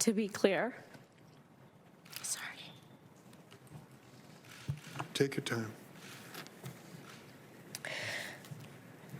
To be clear, sorry. Take your time.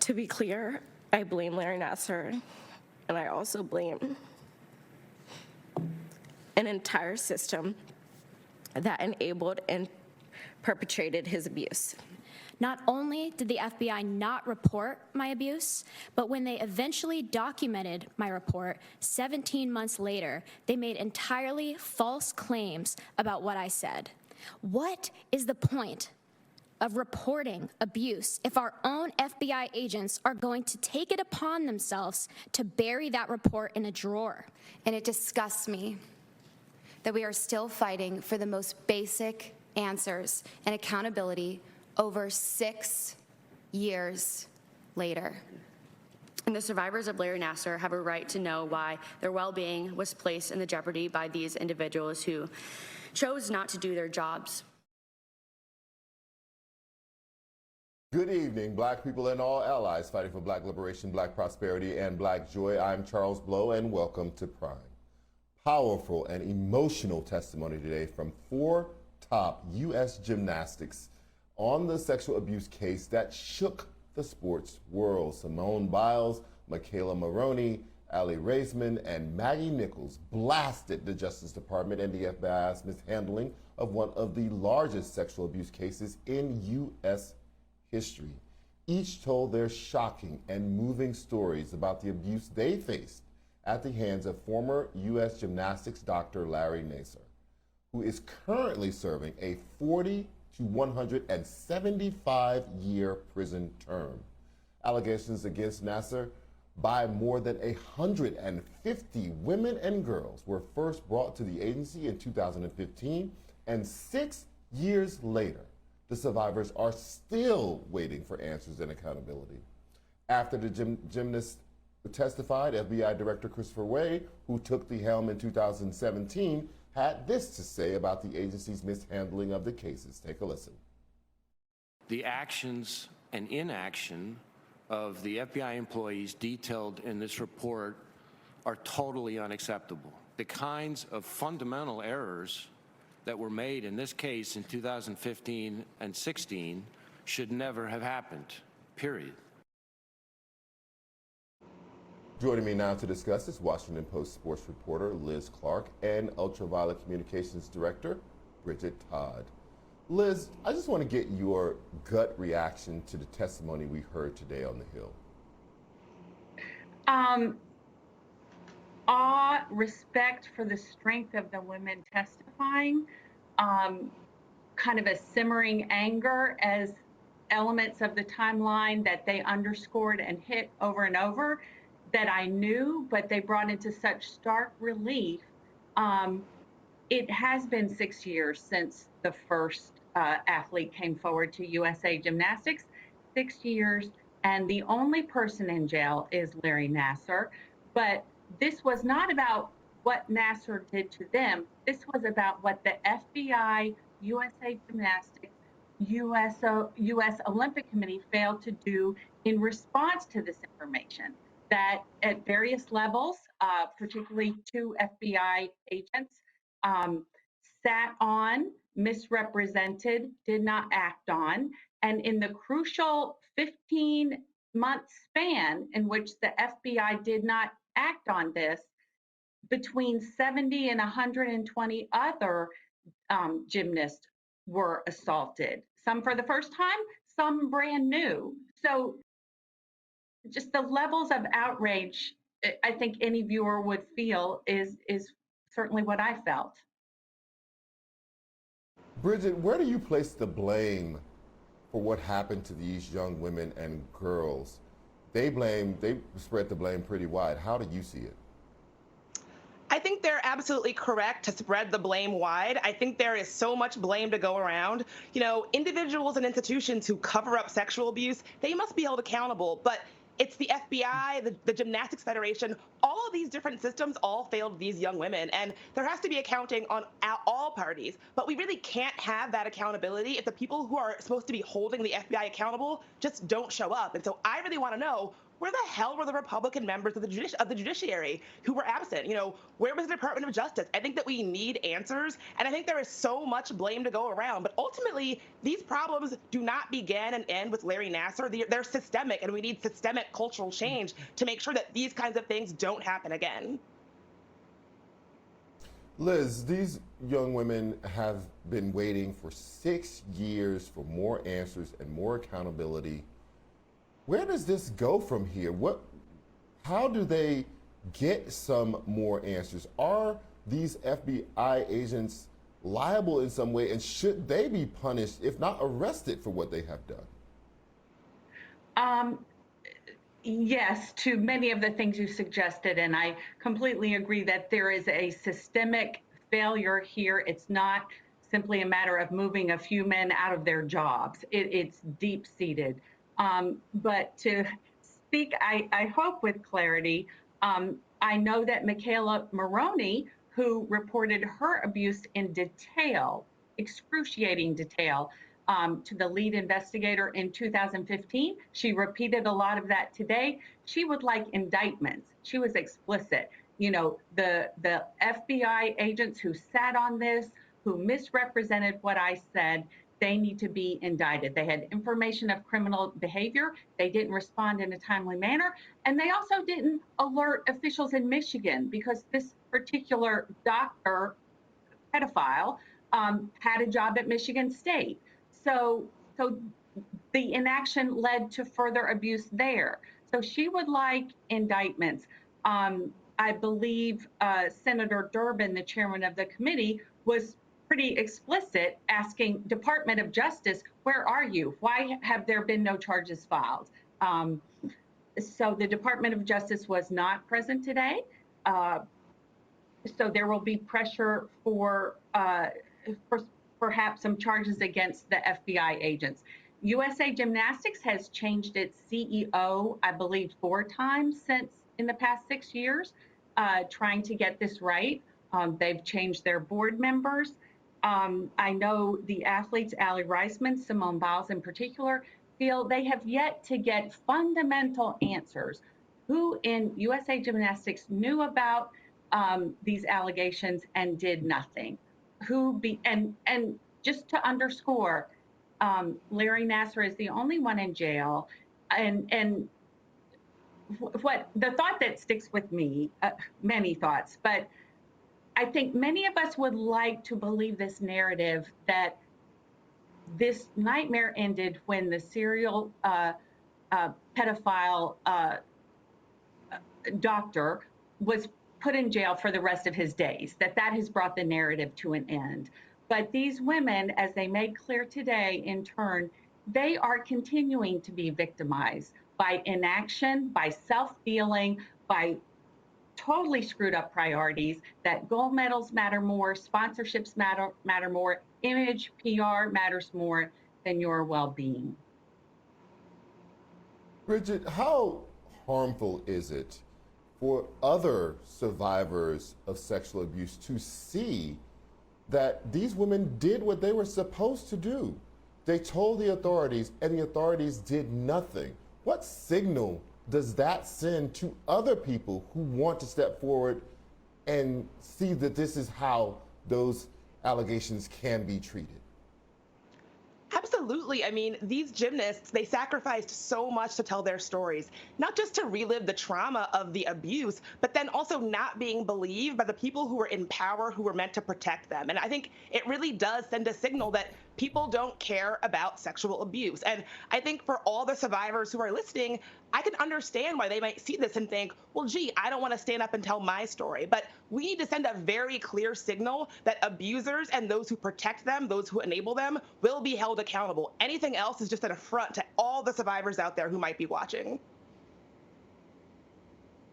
To be clear, I blame Larry Nassar, and I also blame an entire system that enabled and perpetrated his abuse. Not only did the FBI not report my abuse, but when they eventually documented my report 17 months later, they made entirely false claims about what I said. What is the point of reporting abuse if our own FBI agents are going to take it upon themselves to bury that report in a drawer? And it disgusts me that we are still fighting for the most basic answers and accountability over 6 years later. And the survivors of Larry Nassar have a right to know why their well-being was placed in jeopardy by these individuals who chose not to do their jobs. Good evening, Black people and all allies fighting for Black liberation, Black prosperity, and Black joy. I'm Charles Blow, and welcome to Prime. Powerful and emotional testimony today from 4 top U.S. gymnastics on the sexual abuse case that shook the sports world. Simone Biles, McKayla Maroney, Raisman, and Maggie Nichols blasted the Justice Department and the FBI's mishandling of one of the largest sexual abuse cases in U.S. history. Each told their shocking and moving stories about the abuse they faced at the hands of former U.S. gymnastics doctor Larry Nassar, who is currently serving a 40 to 175-year prison term. Allegations against Nassar by more than 150 women and girls were first brought to the agency in 2015, and 6 years later, the survivors are still waiting for answers and accountability. After the gymnasts testified, FBI Director Christopher Wray, who took the helm in 2017, had this to say about the agency's mishandling of the cases. Take a listen. The actions and inaction of the FBI employees detailed in this report are totally unacceptable. The kinds of fundamental errors that were made in this case in 2015 and 16 should never have happened, period. Joining me now to discuss this, Washington Post sports reporter Liz Clarke and UltraViolet Communications Director Bridget Todd. Liz, I just want to get your gut reaction to the testimony we heard today on the Hill. Awe, respect for the strength of the women testifying, kind of a simmering anger as elements of the timeline that they underscored and hit over and over that I knew, but they brought into such stark relief. It has been 6 years since the first athlete came forward to USA Gymnastics, 6 years, and the only person in jail is Larry Nassar. But this was not about what Nassar did to them. This was about what the FBI, USA Gymnastics, US Olympic Committee failed to do in response to this information. That at various levels, particularly 2 FBI agents, sat on, misrepresented, did not act on, and in the crucial 15-month span in which the FBI did not act on this, between 70 and 120 other gymnasts were assaulted, some for the first time, some brand new. So just the levels of outrage I think any viewer would feel is certainly what I felt. Bridget, where do you place the blame for what happened to these young women and girls? They spread the blame pretty wide. How do you see it? I think they're absolutely correct to spread the blame wide. I think there is so much blame to go around. You know, individuals and institutions who cover up sexual abuse, they must be held accountable. But it's the FBI, the Gymnastics Federation, all of these different systems all failed these young women. And there has to be accounting on all parties. But we really can't have that accountability if the people who are supposed to be holding the FBI accountable just don't show up. And so I really want to know, where the hell were the Republican members of the judiciary who were absent? Where was the Department of Justice? I think that we need answers, and I think there is so much blame to go around. But ultimately, these problems do not begin and end with Larry Nassar. They're systemic, and we need systemic cultural change to make sure that these kinds of things don't happen again. Liz, these young women have been waiting for 6 years for more answers and more accountability. Where does this go from here? How do they get some more answers? Are these FBI agents liable in some way, and should they be punished, if not arrested, for what they have done? Yes, to many of the things you suggested, and I completely agree that there is a systemic failure here. It's not simply a matter of moving a few men out of their jobs. It's deep-seated. But to speak, I hope with clarity, I know that McKayla Maroney, who reported her abuse in detail, excruciating detail, to the lead investigator in 2015. She repeated a lot of that today. She would like indictments. She was explicit. The FBI agents who sat on this, who misrepresented what I said, they need to be indicted. They had information of criminal behavior. They didn't respond in a timely manner. And they also didn't alert officials in Michigan, because this particular doctor, pedophile, had a job at Michigan State. So the inaction led to further abuse there. So she would like indictments. I believe Senator Durbin, the chairman of the committee, was pretty explicit, asking Department of Justice, where are you? Why have there been no charges filed? So the Department of Justice was not present today. So there will be pressure for perhaps some charges against the FBI agents. USA Gymnastics has changed its CEO, I believe, 4 times since in the past 6 years, trying to get this right. They've changed their board members. I know the athletes, Raisman, Simone Biles in particular, feel they have yet to get fundamental answers. Who in USA Gymnastics knew about these allegations and did nothing? And just to underscore, Larry Nassar is the only one in jail. And what the thought that sticks with me, many thoughts, but I think many of us would like to believe this narrative that this nightmare ended when the serial pedophile doctor was put in jail for the rest of his days, that has brought the narrative to an end. But these women, as they made clear today, in turn, they are continuing to be victimized by inaction, by self-dealing, by totally screwed up priorities, that gold medals matter more, sponsorships matter more, image, PR matters more than your well-being. Bridget, how harmful is it for other survivors of sexual abuse to see that these women did what they were supposed to do? They told the authorities, and the authorities did nothing. What signal does that send to other people who want to step forward and see that this is how those allegations can be treated? Absolutely. I mean, these gymnasts, they sacrificed so much to tell their stories, not just to relive the trauma of the abuse, but then also not being believed by the people who were in power, who were meant to protect them. And I think it really does send a signal that people don't care about sexual abuse. And I think for all the survivors who are listening, I can understand why they might see this and think, well, gee, I don't want to stand up and tell my story. But we need to send a very clear signal that abusers and those who protect them, those who enable them, will be held accountable. Anything else is just an affront to all the survivors out there who might be watching.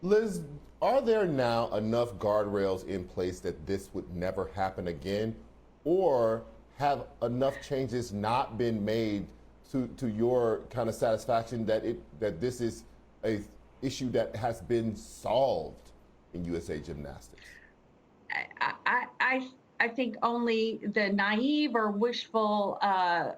Liz, are there now enough guardrails in place that this would never happen again? Or have enough changes not been made to your kind of satisfaction that this is a issue that has been solved in USA Gymnastics? I think only the naive or wishful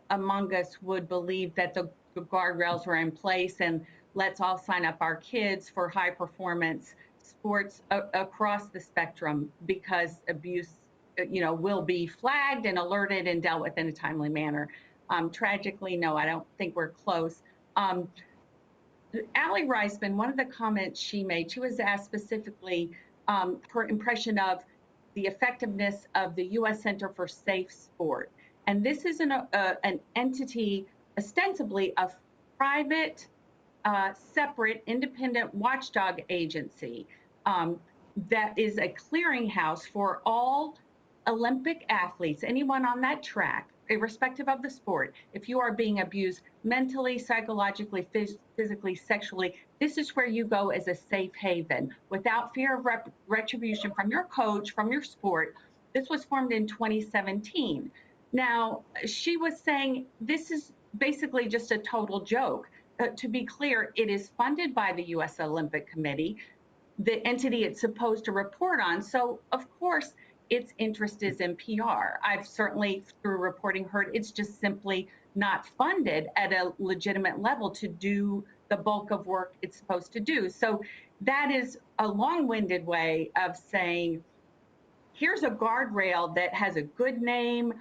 among us would believe that the guardrails were in place and let's all sign up our kids for high performance sports across the spectrum, because abuse, will be flagged and alerted and dealt with in a timely manner. Tragically, no, I don't think we're close. Allie Raisman, one of the comments she made, she was asked specifically her impression of the effectiveness of the U.S. Center for Safe Sport. And this is an entity, ostensibly a private, separate, independent watchdog agency that is a clearinghouse for all Olympic athletes, anyone on that track, irrespective of the sport. If you are being abused mentally, psychologically, physically, sexually, this is where you go as a safe haven without fear of retribution from your coach, from your sport. This was formed in 2017. Now, she was saying this is basically just a total joke. To be clear, it is funded by the U.S. Olympic Committee, the entity it's supposed to report on. So, of course, its interest is in PR. I've certainly, through reporting, heard it's just simply not funded at a legitimate level to do the bulk of work it's supposed to do. So that is a long-winded way of saying, here's a guardrail that has a good name,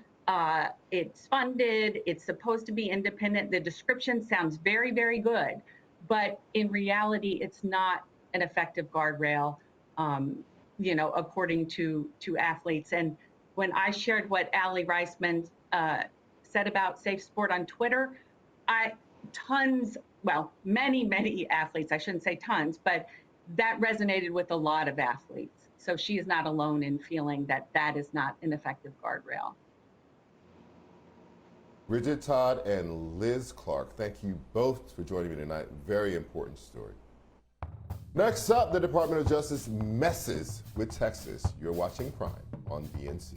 it's funded, it's supposed to be independent. The description sounds very, very good, but in reality, it's not an effective guardrail, according to athletes. And when I shared what Allie Raisman said about safe sport on Twitter, many athletes, I shouldn't say tons, but that resonated with a lot of athletes. So she is not alone in feeling that that is not an effective guardrail. Bridget, Todd, and Liz Clarke, thank you both for joining me tonight. Very important story. Next up, the Department of Justice messes with Texas. You're watching Prime on BNC.